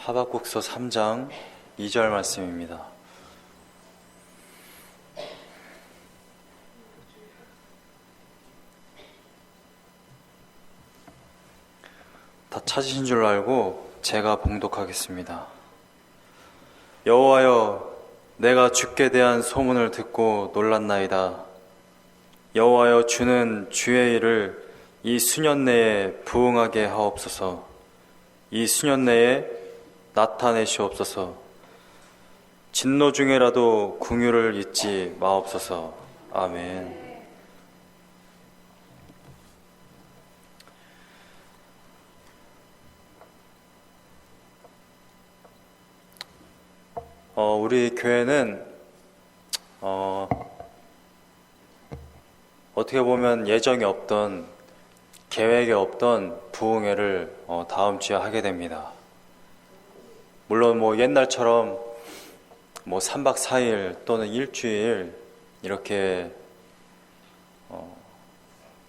하박국서 3장 2절 말씀입니다. 다 찾으신 줄 알고 제가 봉독하겠습니다. 여호와여, 내가 주께 대한 소문을 듣고 놀랐나이다. 여호와여, 주는 주의 일을 이 수년 내에 부응하게 하옵소서. 이 수년 내에 나타내시옵소서. 진노 중에라도 긍휼을 잊지 마옵소서. 아멘. 우리 교회는 어떻게 보면 예정이 없던, 계획에 없던 부흥회를 다음 주에 하게 됩니다. 물론 옛날처럼 3박 4일 또는 일주일 이렇게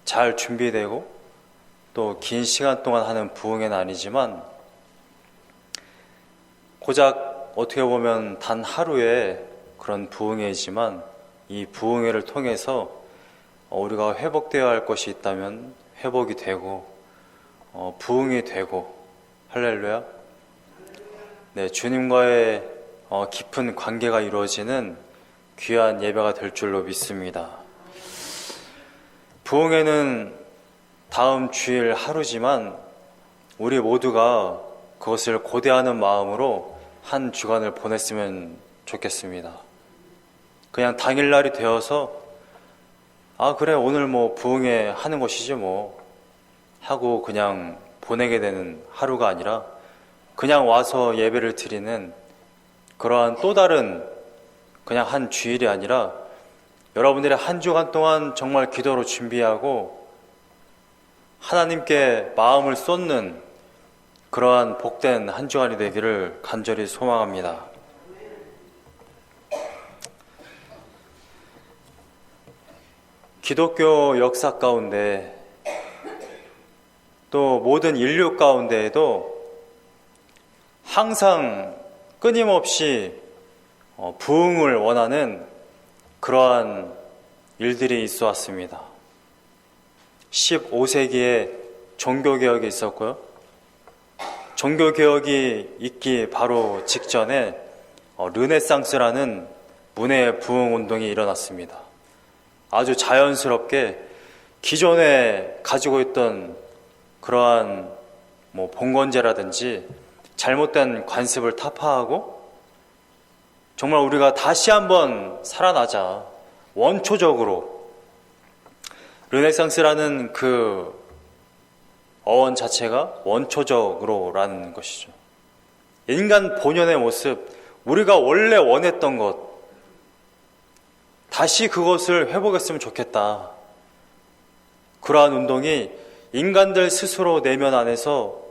잘 준비되고 또 긴 시간 동안 하는 부흥회는 아니지만, 고작 어떻게 보면 단 하루의 그런 부흥회이지만, 이 부흥회를 통해서 우리가 회복되어야 할 것이 있다면 회복이 되고 부흥이 되고, 할렐루야. 네, 주님과의 깊은 관계가 이루어지는 귀한 예배가 될 줄로 믿습니다. 부흥회는 다음 주일 하루지만 우리 모두가 그것을 고대하는 마음으로 한 주간을 보냈으면 좋겠습니다. 그냥 당일날이 되어서 그래, 오늘 부흥회 하는 것이지 하고 그냥 보내게 되는 하루가 아니라, 그냥 와서 예배를 드리는 그러한 또 다른 그냥 한 주일이 아니라, 여러분들의 한 주간 동안 정말 기도로 준비하고 하나님께 마음을 쏟는 그러한 복된 한 주간이 되기를 간절히 소망합니다. 기독교 역사 가운데 또 모든 인류 가운데에도 항상 끊임없이 부흥을 원하는 그러한 일들이 있어 왔습니다. 15세기에 종교개혁이 있었고요. 종교개혁이 있기 바로 직전에 르네상스라는 문예 부흥운동이 일어났습니다. 아주 자연스럽게 기존에 가지고 있던 그러한 봉건제라든지 잘못된 관습을 타파하고, 정말 우리가 다시 한번 살아나자, 원초적으로. 르네상스라는 그 어원 자체가 원초적으로라는 것이죠. 인간 본연의 모습, 우리가 원래 원했던 것, 다시 그것을 회복했으면 좋겠다. 그러한 운동이 인간들 스스로 내면 안에서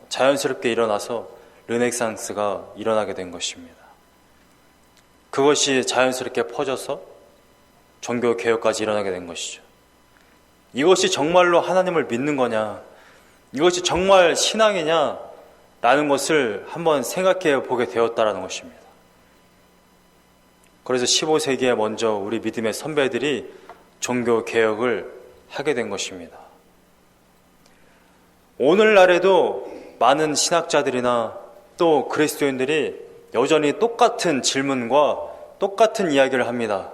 자연스럽게 일어나서 르네상스가 일어나게 된 것입니다. 그것이 자연스럽게 퍼져서 종교개혁까지 일어나게 된 것이죠. 이것이 정말로 하나님을 믿는 거냐, 이것이 정말 신앙이냐 라는 것을 한번 생각해 보게 되었다라는 것입니다. 그래서 15세기에 먼저 우리 믿음의 선배들이 종교개혁을 하게 된 것입니다. 오늘날에도 많은 신학자들이나 또 그리스도인들이 여전히 똑같은 질문과 똑같은 이야기를 합니다.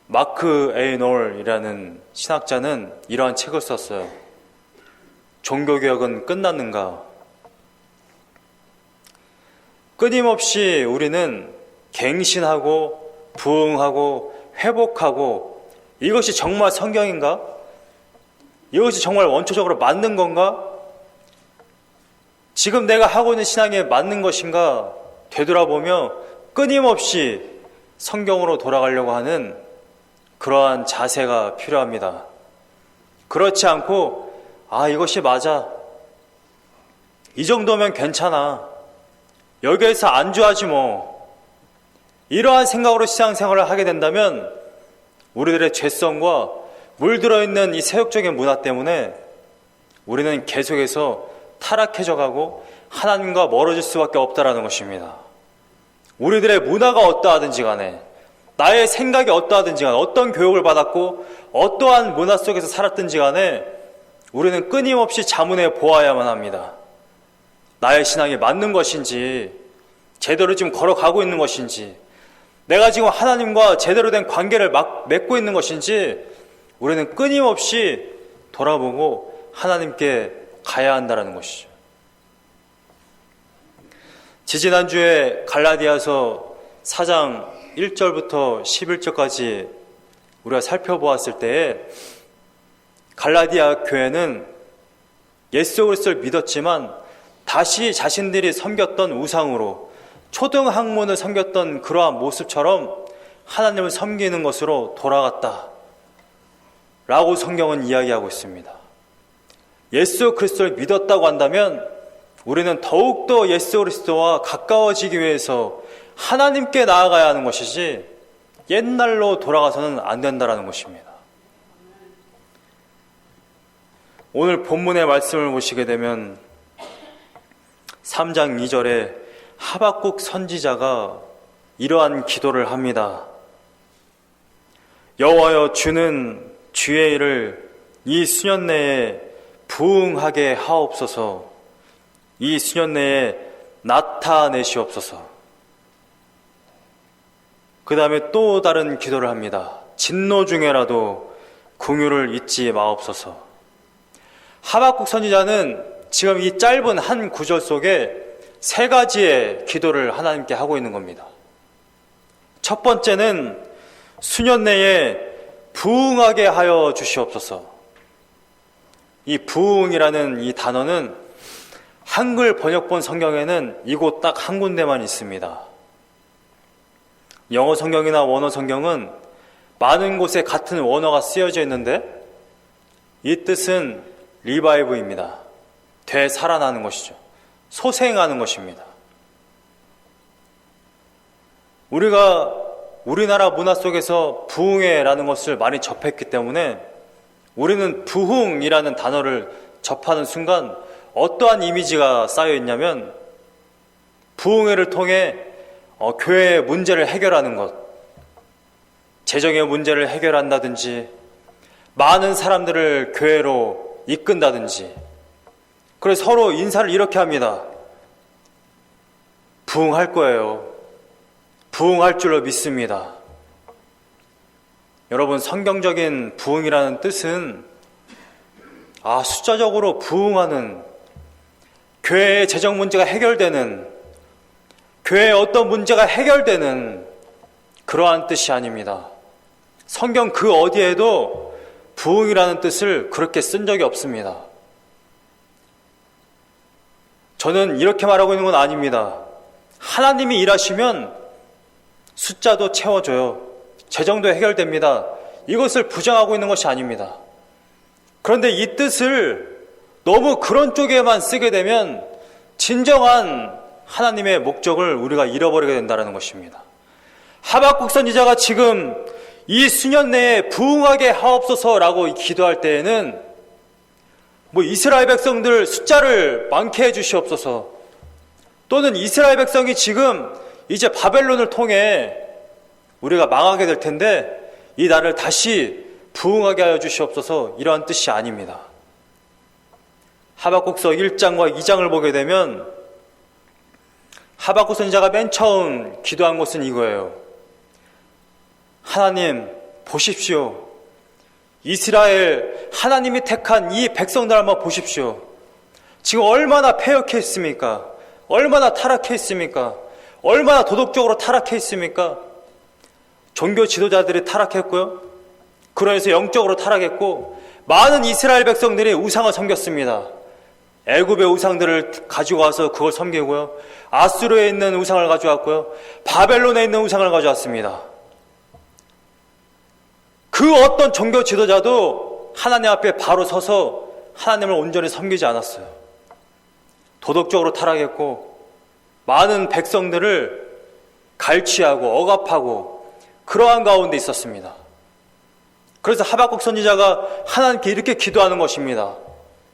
마크 에이놀이라는 신학자는 이러한 책을 썼어요. 종교개혁은 끝났는가? 끊임없이 우리는 갱신하고 부흥하고 회복하고, 이것이 정말 성경인가? 이것이 정말 원초적으로 맞는 건가? 지금 내가 하고 있는 신앙에 맞는 것인가? 되돌아보며 끊임없이 성경으로 돌아가려고 하는 그러한 자세가 필요합니다. 그렇지 않고 이것이 맞아, 이 정도면 괜찮아, 여기에서 안주하지 이러한 생각으로 신앙생활을 하게 된다면 우리들의 죄성과 물들어 있는 이 세속적인 문화 때문에 우리는 계속해서 타락해져 가고 하나님과 멀어질 수밖에 없다라는 것입니다. 우리들의 문화가 어떠하든지 간에, 나의 생각이 어떠하든지 간에, 어떤 교육을 받았고 어떠한 문화 속에서 살았든지 간에 우리는 끊임없이 자문해 보아야만 합니다. 나의 신앙이 맞는 것인지, 제대로 지금 걸어가고 있는 것인지, 내가 지금 하나님과 제대로 된 관계를 맺고 있는 것인지 우리는 끊임없이 돌아보고 하나님께 가야 한다는 것이죠. 지지난주에 갈라디아서 4장 1절부터 11절까지 우리가 살펴보았을 때에 갈라디아 교회는 예수 그리스도를 믿었지만 다시 자신들이 섬겼던 우상으로 초등학문을 섬겼던 그러한 모습처럼 하나님을 섬기는 것으로 돌아갔다 라고 성경은 이야기하고 있습니다. 예수 그리스도를 믿었다고 한다면 우리는 더욱더 예수 그리스도와 가까워지기 위해서 하나님께 나아가야 하는 것이지 옛날로 돌아가서는 안 된다는 것입니다. 오늘 본문의 말씀을 보시게 되면 3장 2절에 하박국 선지자가 이러한 기도를 합니다. 여호와여, 주는 주의 일을 이 수년 내에 부응하게 하옵소서. 이 수년 내에 나타내시옵소서. 그 다음에 또 다른 기도를 합니다. 진노 중에라도 긍휼을 잊지 마옵소서. 하박국 선지자는 지금 이 짧은 한 구절 속에 세 가지의 기도를 하나님께 하고 있는 겁니다. 첫 번째는 수년 내에 부응하게 하여 주시옵소서. 이 부응이라는 이 단어는 한글 번역본 성경에는 이곳 딱 한 군데만 있습니다. 영어 성경이나 원어 성경은 많은 곳에 같은 원어가 쓰여져 있는데 이 뜻은 리바이브입니다. 되살아나는 것이죠. 소생하는 것입니다. 우리가 우리나라 문화 속에서 부흥회라는 것을 많이 접했기 때문에 우리는 부흥이라는 단어를 접하는 순간 어떠한 이미지가 쌓여 있냐면 부흥회를 통해 교회의 문제를 해결하는 것, 재정의 문제를 해결한다든지 많은 사람들을 교회로 이끈다든지, 그래서 서로 인사를 이렇게 합니다. 부흥할 거예요. 부흥할 줄로 믿습니다. 여러분, 성경적인 부흥이라는 뜻은 숫자적으로 부흥하는, 교회의 재정 문제가 해결되는, 교회의 어떤 문제가 해결되는 그러한 뜻이 아닙니다. 성경 그 어디에도 부흥이라는 뜻을 그렇게 쓴 적이 없습니다. 저는 이렇게 말하고 있는 건 아닙니다. 하나님이 일하시면 숫자도 채워져요. 재정도 해결됩니다. 이것을 부정하고 있는 것이 아닙니다. 그런데 이 뜻을 너무 그런 쪽에만 쓰게 되면 진정한 하나님의 목적을 우리가 잃어버리게 된다는 것입니다. 하박국 선지자가 지금 이 수년 내에 부흥하게 하옵소서라고 기도할 때에는 이스라엘 백성들 숫자를 많게 해주시옵소서, 또는 이스라엘 백성이 지금 이제 바벨론을 통해 우리가 망하게 될 텐데 이 나라를 다시 부흥하게 하여 주시옵소서, 이러한 뜻이 아닙니다. 하박국서 1장과 2장을 보게 되면 하박국 선지자가 맨 처음 기도한 것은 이거예요. 하나님 보십시오. 이스라엘 하나님이 택한 이 백성들 한번 보십시오. 지금 얼마나 패역해 있습니까? 얼마나 타락해 있습니까? 얼마나 도덕적으로 타락해 있습니까? 종교 지도자들이 타락했고요. 그러면서 영적으로 타락했고, 많은 이스라엘 백성들이 우상을 섬겼습니다. 애굽의 우상들을 가지고 와서 그걸 섬기고요. 아수르에 있는 우상을 가져왔고요. 바벨론에 있는 우상을 가져왔습니다. 그 어떤 종교 지도자도 하나님 앞에 바로 서서 하나님을 온전히 섬기지 않았어요. 도덕적으로 타락했고 많은 백성들을 갈취하고 억압하고 그러한 가운데 있었습니다. 그래서 하박국 선지자가 하나님께 이렇게 기도하는 것입니다.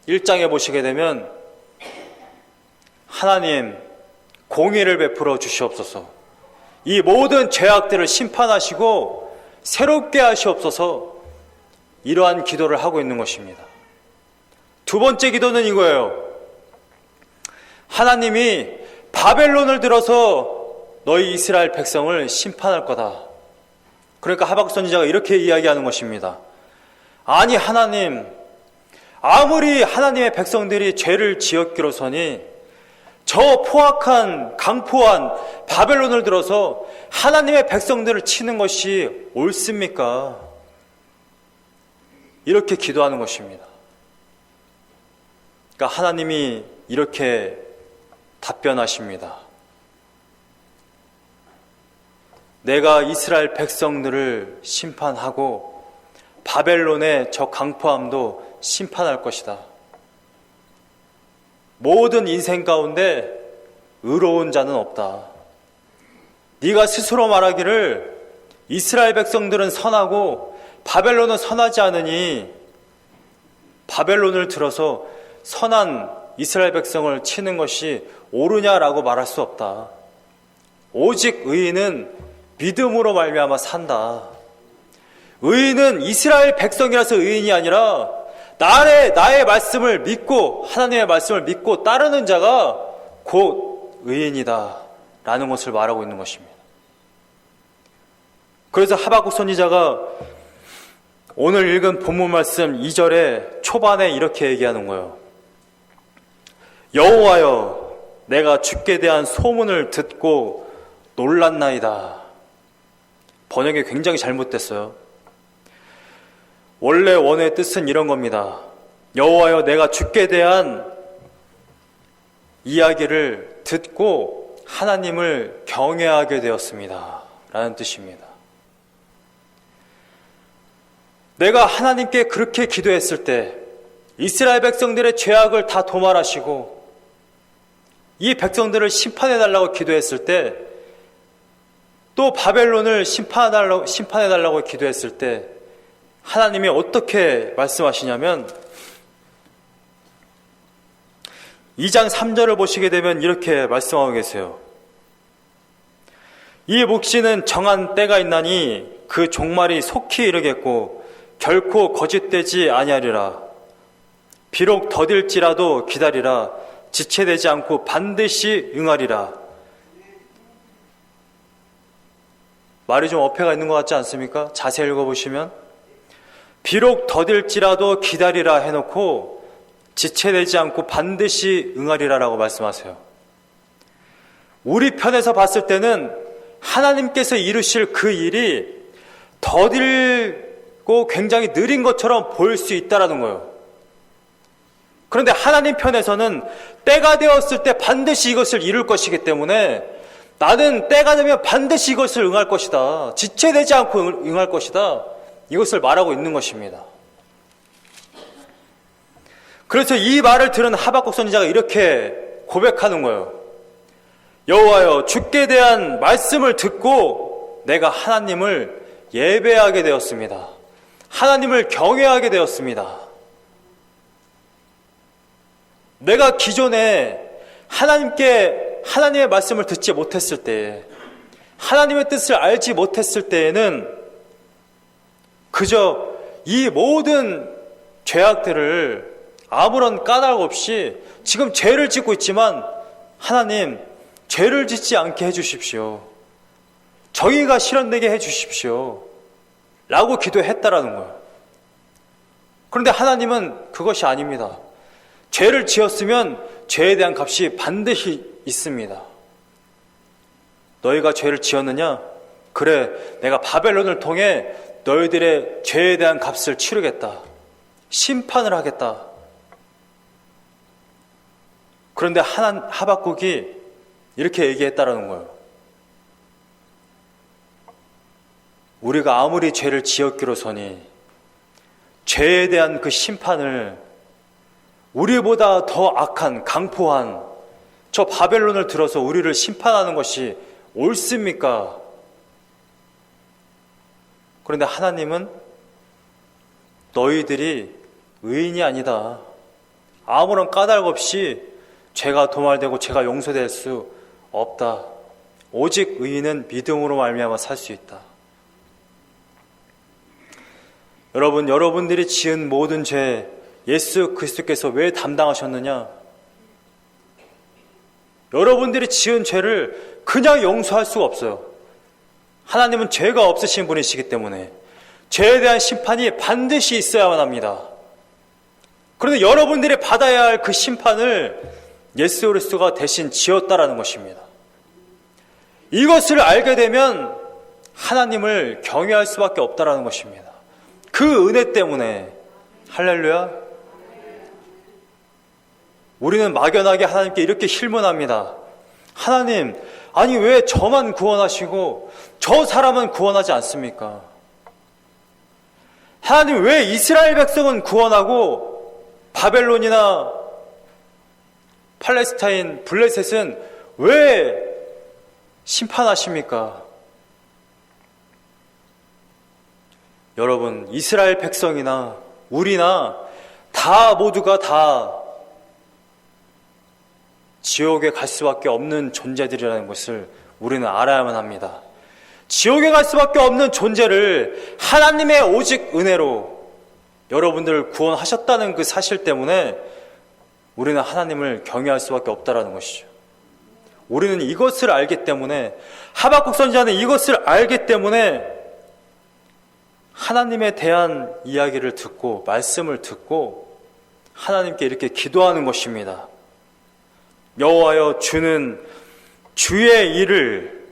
1장에 보시게 되면 하나님 공의를 베풀어 주시옵소서. 이 모든 죄악들을 심판하시고 새롭게 하시옵소서. 이러한 기도를 하고 있는 것입니다. 두 번째 기도는 이거예요. 하나님이 바벨론을 들어서 너희 이스라엘 백성을 심판할 거다. 그러니까 하박국 선지자가 이렇게 이야기하는 것입니다. 아니 하나님, 아무리 하나님의 백성들이 죄를 지었기로서니 저 포악한 강포한 바벨론을 들어서 하나님의 백성들을 치는 것이 옳습니까? 이렇게 기도하는 것입니다. 그러니까 하나님이 이렇게 답변하십니다. 내가 이스라엘 백성들을 심판하고 바벨론의 저 강포함도 심판할 것이다. 모든 인생 가운데 의로운 자는 없다. 네가 스스로 말하기를 이스라엘 백성들은 선하고 바벨론은 선하지 않으니 바벨론을 들어서 선한 이스라엘 백성을 치는 것이 옳으냐라고 말할 수 없다. 오직 의인은 믿음으로 말미암아 산다. 의인은 이스라엘 백성이라서 의인이 아니라 나의 말씀을 믿고 하나님의 말씀을 믿고 따르는 자가 곧 의인이다 라는 것을 말하고 있는 것입니다. 그래서 하박국 선지자가 오늘 읽은 본문 말씀 2절에 초반에 이렇게 얘기하는 거예요. 여호와여, 내가 주께 대한 소문을 듣고 놀랐나이다. 번역이 굉장히 잘못됐어요. 원래 원어의 뜻은 이런 겁니다. 여호와여, 내가 주께 대한 이야기를 듣고 하나님을 경외하게 되었습니다 라는 뜻입니다. 내가 하나님께 그렇게 기도했을 때 이스라엘 백성들의 죄악을 다 도말하시고 이 백성들을 심판해달라고 기도했을 때, 또 바벨론을 심판해달라고 기도했을 때 하나님이 어떻게 말씀하시냐면 2장 3절을 보시게 되면 이렇게 말씀하고 계세요. 이 묵시는 정한 때가 있나니 그 종말이 속히 이르겠고 결코 거짓되지 아니하리라. 비록 더딜지라도 기다리라. 지체되지 않고 반드시 응하리라. 말이 좀 어폐가 있는 것 같지 않습니까? 자세히 읽어보시면 비록 더딜지라도 기다리라 해놓고 지체되지 않고 반드시 응하리라 라고 말씀하세요. 우리 편에서 봤을 때는 하나님께서 이루실 그 일이 더딜고 굉장히 느린 것처럼 보일 수 있다라는 거예요. 그런데 하나님 편에서는 때가 되었을 때 반드시 이것을 이룰 것이기 때문에 나는 때가 되면 반드시 이것을 응할 것이다. 지체되지 않고 응할 것이다. 이것을 말하고 있는 것입니다. 그래서 이 말을 들은 하박국 선지자가 이렇게 고백하는 거예요. 여호와여, 주께 대한 말씀을 듣고 내가 하나님을 예배하게 되었습니다. 하나님을 경외하게 되었습니다. 내가 기존에 하나님의 말씀을 듣지 못했을 때, 하나님의 뜻을 알지 못했을 때에는 그저 이 모든 죄악들을 아무런 까닭 없이 지금 죄를 짓고 있지만 하나님, 죄를 짓지 않게 해주십시오. 정의가 실현되게 해주십시오. 라고 기도했다라는 거예요. 그런데 하나님은 그것이 아닙니다. 죄를 지었으면 죄에 대한 값이 반드시 있습니다. 너희가 죄를 지었느냐? 그래, 내가 바벨론을 통해 너희들의 죄에 대한 값을 치르겠다. 심판을 하겠다. 그런데 하박국이 이렇게 얘기했다라는 거예요. 우리가 아무리 죄를 지었기로서니 죄에 대한 그 심판을 우리보다 더 악한 강포한 저 바벨론을 들어서 우리를 심판하는 것이 옳습니까? 그런데 하나님은 너희들이 의인이 아니다. 아무런 까닭 없이 죄가 도말되고 죄가 용서될 수 없다. 오직 의인은 믿음으로 말미암아 살 수 있다. 여러분, 여러분들이 지은 모든 죄 예수 그리스도께서 왜 담당하셨느냐? 여러분들이 지은 죄를 그냥 용서할 수가 없어요. 하나님은 죄가 없으신 분이시기 때문에 죄에 대한 심판이 반드시 있어야만 합니다. 그런데 여러분들이 받아야 할 그 심판을 예수 그리스도가 대신 지었다라는 것입니다. 이것을 알게 되면 하나님을 경외할 수밖에 없다라는 것입니다. 그 은혜 때문에. 할렐루야. 우리는 막연하게 하나님께 이렇게 힐문합니다. 하나님, 아니 왜 저만 구원하시고 저 사람은 구원하지 않습니까? 하나님, 왜 이스라엘 백성은 구원하고 바벨론이나 팔레스타인, 블레셋은 왜 심판하십니까? 여러분, 이스라엘 백성이나 우리나 다 모두가 다 지옥에 갈 수밖에 없는 존재들이라는 것을 우리는 알아야만 합니다. 지옥에 갈 수밖에 없는 존재를 하나님의 오직 은혜로 여러분들을 구원하셨다는 그 사실 때문에 우리는 하나님을 경외할 수밖에 없다는 것이죠. 우리는 이것을 알기 때문에, 하박국 선지자는 이것을 알기 때문에 하나님에 대한 이야기를 듣고 말씀을 듣고 하나님께 이렇게 기도하는 것입니다. 여호와여, 주는 주의 일을,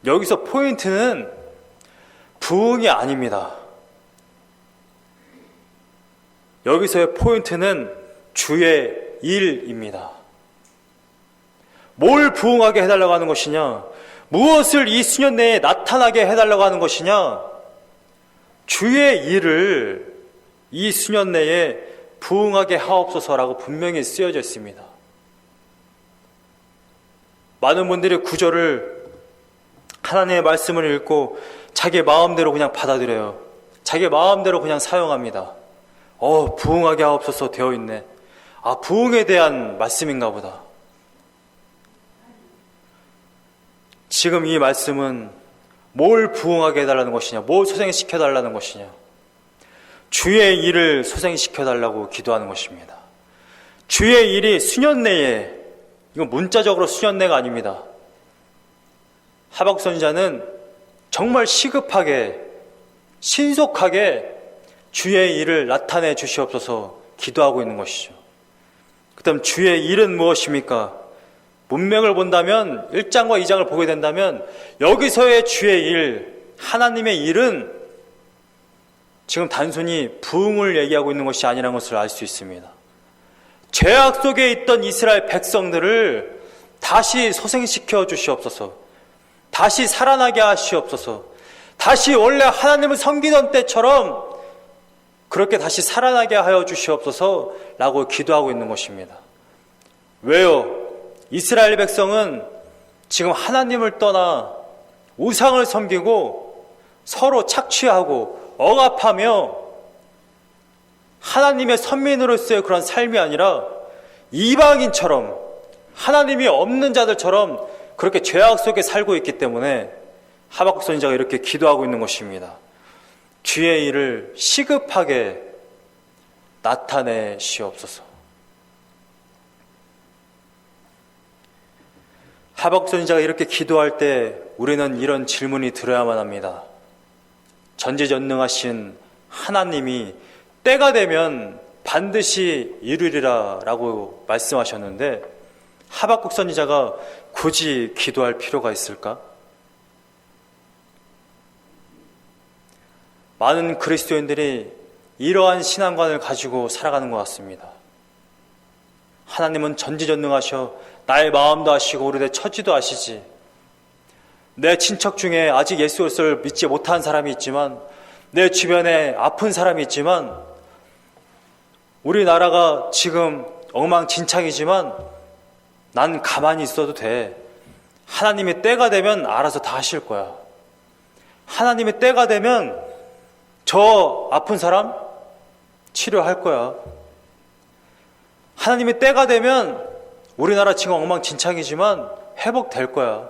여기서 포인트는 부흥이 아닙니다. 여기서의 포인트는 주의 일입니다. 뭘 부흥하게 해달라고 하는 것이냐? 무엇을 이 수년 내에 나타나게 해달라고 하는 것이냐? 주의 일을 이 수년 내에 부흥하게 하옵소서라고 분명히 쓰여져 있습니다. 많은 분들이 구절을, 하나님의 말씀을 읽고 자기 마음대로 그냥 받아들여요. 자기 마음대로 그냥 사용합니다. 부흥하게 하옵소서 되어 있네. 부흥에 대한 말씀인가 보다. 지금 이 말씀은 뭘 부흥하게 해달라는 것이냐, 뭘 소생시켜달라는 것이냐, 주의 일을 소생시켜달라고 기도하는 것입니다. 주의 일이 수년 내에, 이건 문자적으로 수년 내가 아닙니다. 하박국 선지자는 정말 시급하게, 신속하게 주의 일을 나타내 주시옵소서 기도하고 있는 것이죠. 그 다음 주의 일은 무엇입니까? 문맥을 본다면 1장과 2장을 보게 된다면 여기서의 주의 일, 하나님의 일은 지금 단순히 부흥을 얘기하고 있는 것이 아니라는 것을 알 수 있습니다. 죄악 속에 있던 이스라엘 백성들을 다시 소생시켜 주시옵소서, 다시 살아나게 하시옵소서, 다시 원래 하나님을 섬기던 때처럼 그렇게 다시 살아나게 하여 주시옵소서 라고 기도하고 있는 것입니다. 왜요? 이스라엘 백성은 지금 하나님을 떠나 우상을 섬기고 서로 착취하고 억압하며 하나님의 선민으로서의 그런 삶이 아니라 이방인처럼, 하나님이 없는 자들처럼 그렇게 죄악 속에 살고 있기 때문에 하박국 선지자가 이렇게 기도하고 있는 것입니다. 주의 일을 시급하게 나타내시옵소서. 하박국 선지자가 이렇게 기도할 때 우리는 이런 질문이 들어야만 합니다. 전지전능하신 하나님이 때가 되면 반드시 이루리라 라고 말씀하셨는데 하박국 선지자가 굳이 기도할 필요가 있을까? 많은 그리스도인들이 이러한 신앙관을 가지고 살아가는 것 같습니다. 하나님은 전지전능하셔 나의 마음도 아시고 우리 내 처지도 아시지. 내 친척 중에 아직 예수 그리스도를 믿지 못한 사람이 있지만, 내 주변에 아픈 사람이 있지만, 우리나라가 지금 엉망진창이지만 난 가만히 있어도 돼. 하나님의 때가 되면 알아서 다 하실 거야. 하나님의 때가 되면 저 아픈 사람 치료할 거야. 하나님의 때가 되면 우리나라 지금 엉망진창이지만 회복될 거야.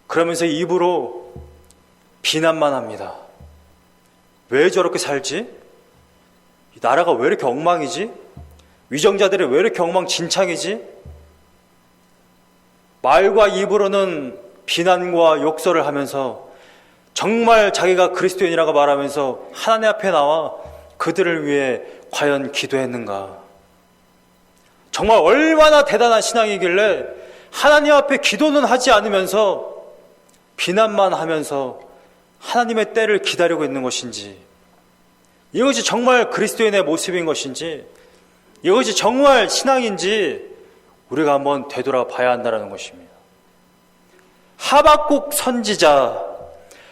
그러면서 입으로 비난만 합니다. 왜 저렇게 살지? 이 나라가 왜 이렇게 엉망이지? 위정자들이 왜 이렇게 엉망진창이지? 말과 입으로는 비난과 욕설을 하면서 정말 자기가 그리스도인이라고 말하면서 하나님 앞에 나와 그들을 위해 과연 기도했는가? 정말 얼마나 대단한 신앙이길래 하나님 앞에 기도는 하지 않으면서 비난만 하면서 하나님의 때를 기다리고 있는 것인지, 이것이 정말 그리스도인의 모습인 것인지, 이것이 정말 신앙인지 우리가 한번 되돌아봐야 한다는 것입니다. 하박국 선지자,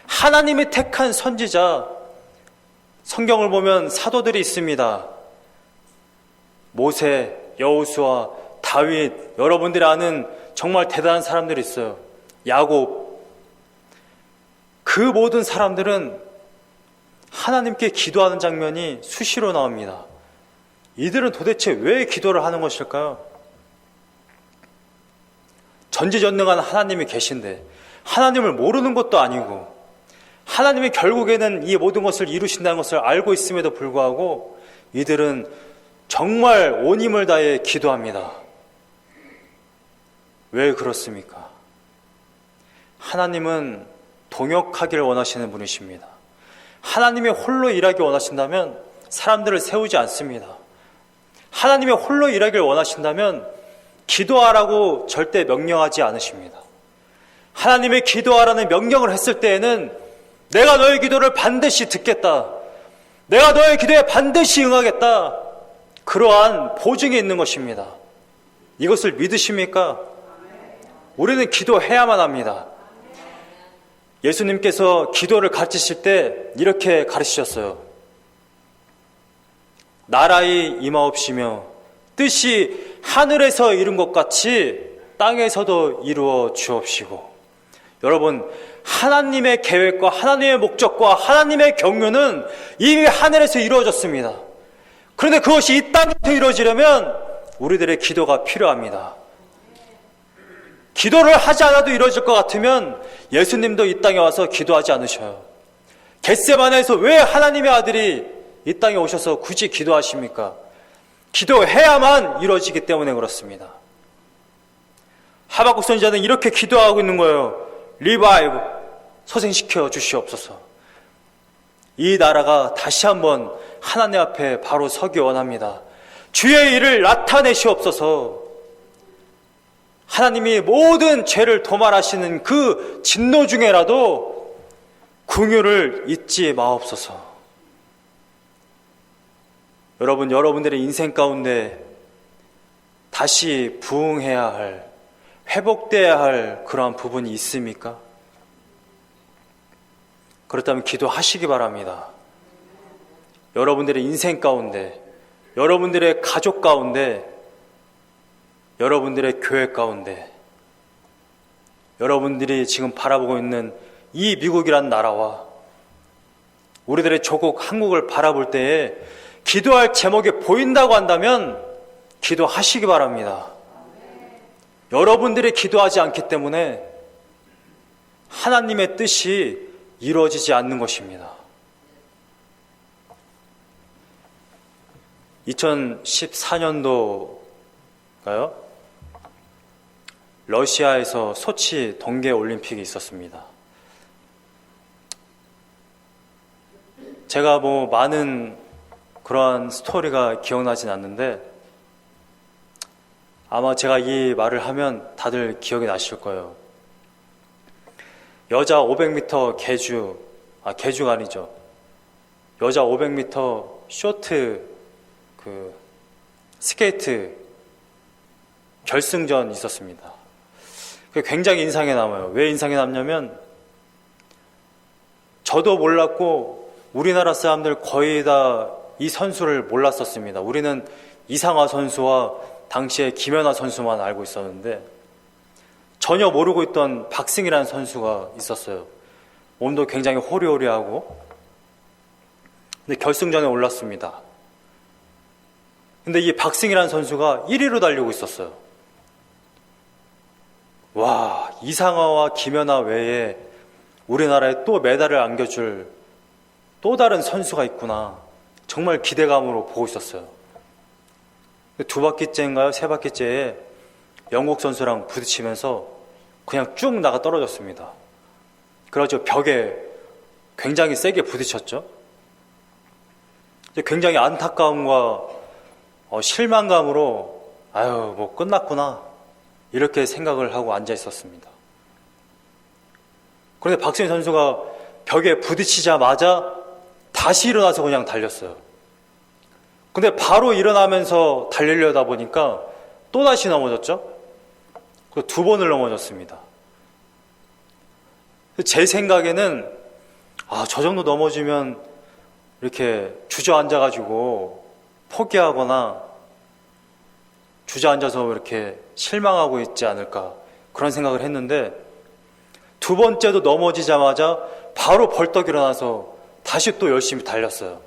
하나님이 택한 선지자, 성경을 보면 사도들이 있습니다. 모세, 여호수아, 다윗, 여러분들이 아는 정말 대단한 사람들이 있어요. 야곱. 그 모든 사람들은 하나님께 기도하는 장면이 수시로 나옵니다. 이들은 도대체 왜 기도를 하는 것일까요? 전지전능한 하나님이 계신데 하나님을 모르는 것도 아니고, 하나님이 결국에는 이 모든 것을 이루신다는 것을 알고 있음에도 불구하고 이들은 정말 온 힘을 다해 기도합니다. 왜 그렇습니까? 하나님은 동역하기를 원하시는 분이십니다. 하나님이 홀로 일하기 원하신다면 사람들을 세우지 않습니다. 하나님이 홀로 일하기를 원하신다면 기도하라고 절대 명령하지 않으십니다. 하나님의 기도하라는 명령을 했을 때에는 내가 너의 기도를 반드시 듣겠다, 내가 너의 기도에 반드시 응하겠다, 그러한 보증이 있는 것입니다. 이것을 믿으십니까? 우리는 기도해야만 합니다. 예수님께서 기도를 가르치실 때 이렇게 가르치셨어요. 나라의 임하옵시며 뜻이 하늘에서 이룬 것 같이 땅에서도 이루어 주옵시고. 여러분, 하나님의 계획과 하나님의 목적과 하나님의 경륜은 이미 하늘에서 이루어졌습니다. 그런데 그것이 이 땅에서 이루어지려면 우리들의 기도가 필요합니다. 기도를 하지 않아도 이루어질 것 같으면 예수님도 이 땅에 와서 기도하지 않으셔요. 겟세마네에서 왜 하나님의 아들이 이 땅에 오셔서 굳이 기도하십니까? 기도해야만 이루어지기 때문에 그렇습니다. 하박국 선지자는 이렇게 기도하고 있는 거예요. 리바이브, 소생시켜 주시옵소서. 이 나라가 다시 한번 하나님 앞에 바로 서기 원합니다. 주의 일을 나타내시옵소서. 하나님이 모든 죄를 도말하시는 그 진노 중에라도 긍휼을 잊지 마옵소서. 여러분, 여러분들의 인생 가운데 다시 부흥해야 할, 회복돼야 할 그러한 부분이 있습니까? 그렇다면 기도하시기 바랍니다. 여러분들의 인생 가운데, 여러분들의 가족 가운데, 여러분들의 교회 가운데, 여러분들이 지금 바라보고 있는 이 미국이란 나라와 우리들의 조국 한국을 바라볼 때에 기도할 제목이 보인다고 한다면 기도하시기 바랍니다. 여러분들이 기도하지 않기 때문에 하나님의 뜻이 이루어지지 않는 것입니다. 2014년도가요? 러시아에서 소치 동계올림픽이 있었습니다. 제가 많은 그러한 스토리가 기억나진 않는데 아마 제가 이 말을 하면 다들 기억이 나실 거예요. 여자 500m 계주가 아니죠. 여자 500m 쇼트 스케이트 결승전 있었습니다. 그게 굉장히 인상에 남아요. 왜 인상에 남냐면 저도 몰랐고 우리나라 사람들 거의 다 이 선수를 몰랐었습니다. 우리는 이상화 선수와 당시에 김연아 선수만 알고 있었는데 전혀 모르고 있던 박승이라는 선수가 있었어요. 몸도 굉장히 호리호리하고. 근데 결승전에 올랐습니다. 근데 이 박승이라는 선수가 1위로 달리고 있었어요. 와, 이상화와 김연아 외에 우리나라에 또 메달을 안겨줄 또 다른 선수가 있구나. 정말 기대감으로 보고 있었어요. 두 바퀴째인가요? 세 바퀴째에 영국 선수랑 부딪히면서 그냥 쭉 나가 떨어졌습니다. 그래가지고 벽에 굉장히 세게 부딪혔죠. 굉장히 안타까움과 실망감으로 아유, 뭐 끝났구나, 이렇게 생각을 하고 앉아 있었습니다. 그런데 박승희 선수가 벽에 부딪히자마자 다시 일어나서 그냥 달렸어요. 근데 바로 일어나면서 달리려다 보니까 또다시 넘어졌죠. 두 번을 넘어졌습니다. 제 생각에는 저 정도 넘어지면 이렇게 주저앉아가지고 포기하거나 주저앉아서 이렇게 실망하고 있지 않을까, 그런 생각을 했는데, 두 번째도 넘어지자마자 바로 벌떡 일어나서 다시 또 열심히 달렸어요.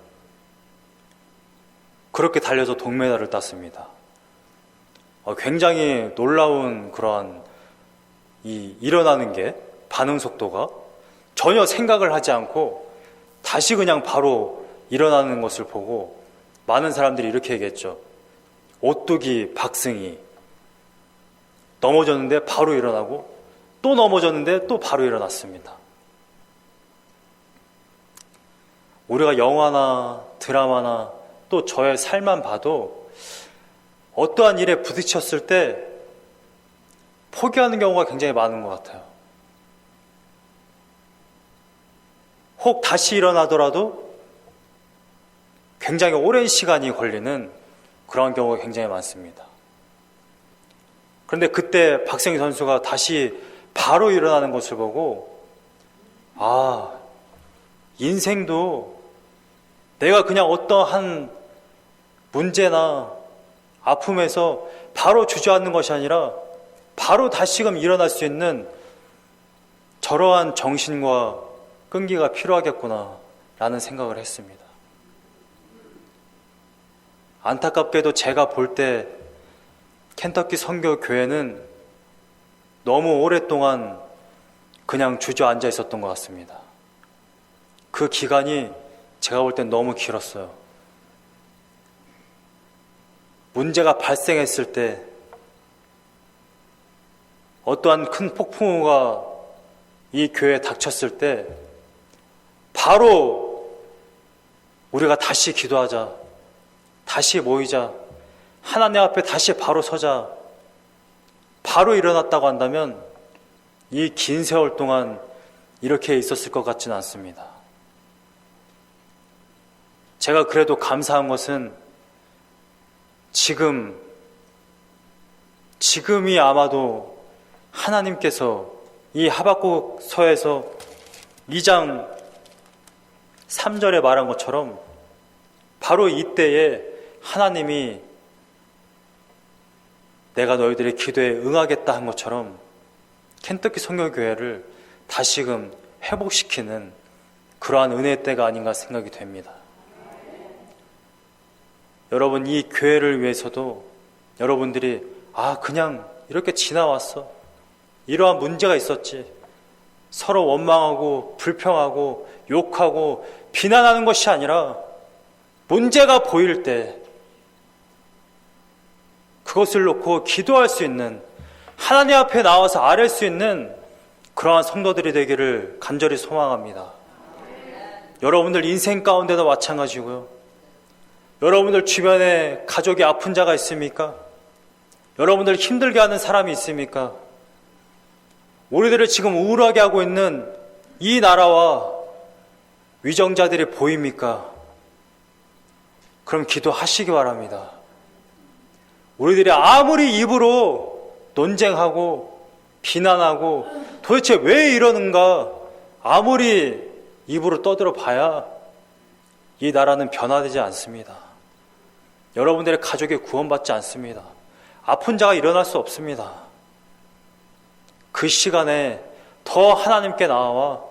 그렇게 달려서 동메달을 땄습니다. 굉장히 놀라운 그러한 일어나는 게, 반응 속도가 전혀 생각을 하지 않고 다시 그냥 바로 일어나는 것을 보고 많은 사람들이 이렇게 얘기했죠. 오뚜기 박승희, 넘어졌는데 바로 일어나고 또 넘어졌는데 또 바로 일어났습니다. 우리가 영화나 드라마나 또 저의 삶만 봐도 어떠한 일에 부딪혔을 때 포기하는 경우가 굉장히 많은 것 같아요. 혹 다시 일어나더라도 굉장히 오랜 시간이 걸리는 그런 경우가 굉장히 많습니다. 그런데 그때 박승희 선수가 다시 바로 일어나는 것을 보고, 인생도 내가 그냥 어떠한 문제나 아픔에서 바로 주저앉는 것이 아니라 바로 다시금 일어날 수 있는 저러한 정신과 끈기가 필요하겠구나 라는 생각을 했습니다. 안타깝게도 제가 볼 때 켄터키 선교교회는 너무 오랫동안 그냥 주저앉아 있었던 것 같습니다. 그 기간이 제가 볼 땐 너무 길었어요. 문제가 발생했을 때, 어떠한 큰 폭풍우가 이 교회에 닥쳤을 때 바로 우리가 다시 기도하자, 다시 모이자, 하나님 앞에 다시 바로 서자, 바로 일어났다고 한다면 이 긴 세월 동안 이렇게 있었을 것 같지는 않습니다. 제가 그래도 감사한 것은 지금이 아마도 하나님께서 이 하박국서에서 2장 3절에 말한 것처럼 바로 이때에 하나님이 내가 너희들의 기도에 응하겠다 한 것처럼 켄터키 선교교회를 다시금 회복시키는 그러한 은혜의 때가 아닌가 생각이 됩니다. 여러분, 이 교회를 위해서도 여러분들이 그냥 이렇게 지나왔어, 이러한 문제가 있었지, 서로 원망하고 불평하고 욕하고 비난하는 것이 아니라 문제가 보일 때 그것을 놓고 기도할 수 있는, 하나님 앞에 나와서 아뢰 수 있는 그러한 성도들이 되기를 간절히 소망합니다. 여러분들 인생 가운데도 마찬가지고요. 여러분들 주변에 가족이 아픈 자가 있습니까? 여러분들 힘들게 하는 사람이 있습니까? 우리들을 지금 우울하게 하고 있는 이 나라와 위정자들이 보입니까? 그럼 기도하시기 바랍니다. 우리들이 아무리 입으로 논쟁하고 비난하고 도대체 왜 이러는가 아무리 입으로 떠들어 봐야 이 나라는 변화되지 않습니다. 여러분들의 가족이 구원받지 않습니다. 아픈 자가 일어날 수 없습니다. 그 시간에 더 하나님께 나와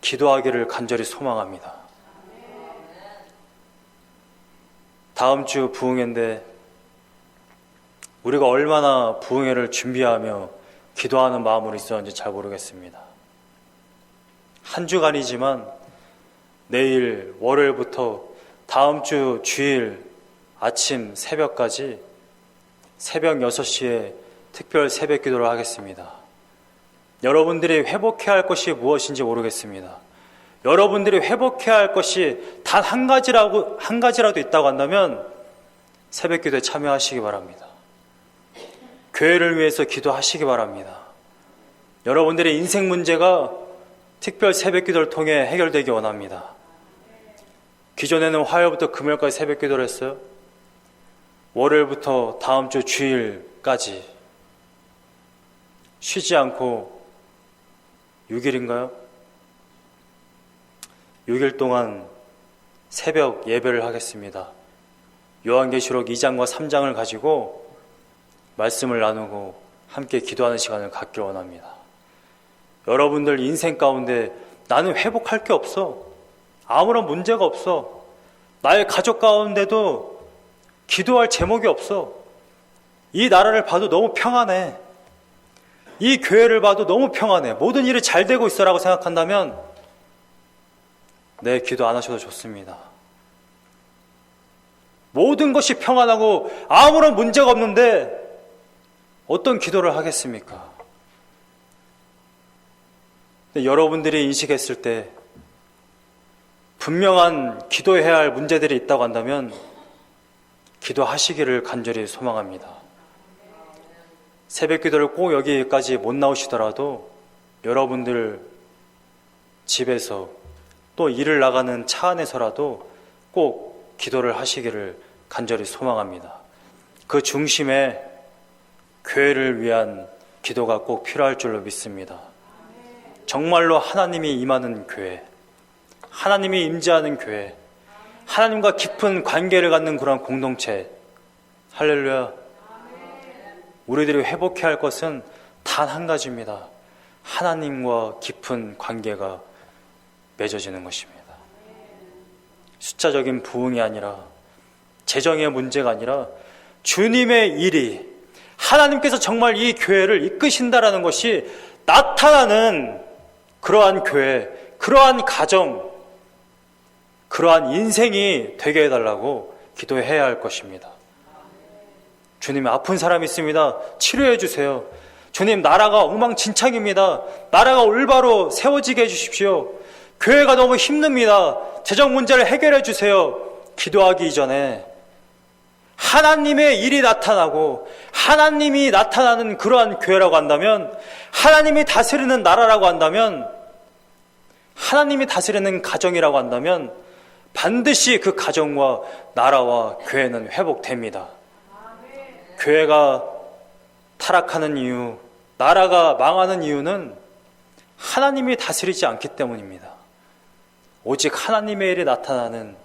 기도하기를 간절히 소망합니다. 다음 주 부흥회인데 우리가 얼마나 부흥회를 준비하며 기도하는 마음으로 있었는지 잘 모르겠습니다. 한 주간이지만 내일 월요일부터 다음 주 주일 아침 새벽까지 새벽 6시에 특별 새벽 기도를 하겠습니다. 여러분들이 회복해야 할 것이 무엇인지 모르겠습니다. 여러분들이 회복해야 할 것이 단 한 가지라도 있다고 한다면 새벽 기도에 참여하시기 바랍니다. 교회를 위해서 기도하시기 바랍니다. 여러분들의 인생 문제가 특별 새벽 기도를 통해 해결되기 원합니다. 기존에는 화요일부터 금요일까지 새벽 기도를 했어요. 월요일부터 다음 주 주일까지 쉬지 않고 6일인가요? 6일 동안 새벽 예배를 하겠습니다. 요한계시록 2장과 3장을 가지고 말씀을 나누고 함께 기도하는 시간을 갖길 원합니다. 여러분들 인생 가운데 나는 회복할 게 없어. 아무런 문제가 없어. 나의 가족 가운데도 기도할 제목이 없어. 이 나라를 봐도 너무 평안해. 이 교회를 봐도 너무 평안해. 모든 일이 잘 되고 있어라고 생각한다면 네, 기도 안 하셔도 좋습니다. 모든 것이 평안하고 아무런 문제가 없는데 어떤 기도를 하겠습니까? 근데 여러분들이 인식했을 때 분명한 기도해야 할 문제들이 있다고 한다면 기도하시기를 간절히 소망합니다. 새벽 기도를 꼭 여기까지 못 나오시더라도 여러분들 집에서 또 일을 나가는 차 안에서라도 꼭 기도를 하시기를 간절히 소망합니다. 그 중심에 교회를 위한 기도가 꼭 필요할 줄로 믿습니다. 정말로 하나님이 임하는 교회, 하나님이 임재하는 교회, 하나님과 깊은 관계를 갖는 그런 공동체. 할렐루야. 우리들이 회복해야 할 것은 단 한 가지입니다. 하나님과 깊은 관계가 맺어지는 것입니다. 숫자적인 부흥이 아니라, 재정의 문제가 아니라 주님의 일이, 하나님께서 정말 이 교회를 이끄신다라는 것이 나타나는 그러한 교회, 그러한 가정, 그러한 인생이 되게 해달라고 기도해야 할 것입니다. 주님, 아픈 사람이 있습니다. 치료해 주세요. 주님, 나라가 엉망진창입니다. 나라가 올바로 세워지게 해주십시오. 교회가 너무 힘듭니다. 재정 문제를 해결해 주세요. 기도하기 이전에 하나님의 일이 나타나고 하나님이 나타나는 그러한 교회라고 한다면, 하나님이 다스리는 나라라고 한다면, 하나님이 다스리는 가정이라고 한다면 반드시 그 가정과 나라와 교회는 회복됩니다. 교회가 타락하는 이유, 나라가 망하는 이유는 하나님이 다스리지 않기 때문입니다. 오직 하나님의 일이 나타나는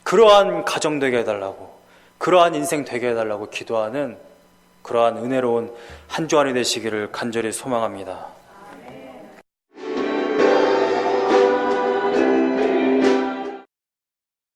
그러한 가정 되게 해달라고, 그러한 인생 되게 해달라고 기도하는 그러한 은혜로운 한 주간이 되시기를 간절히 소망합니다.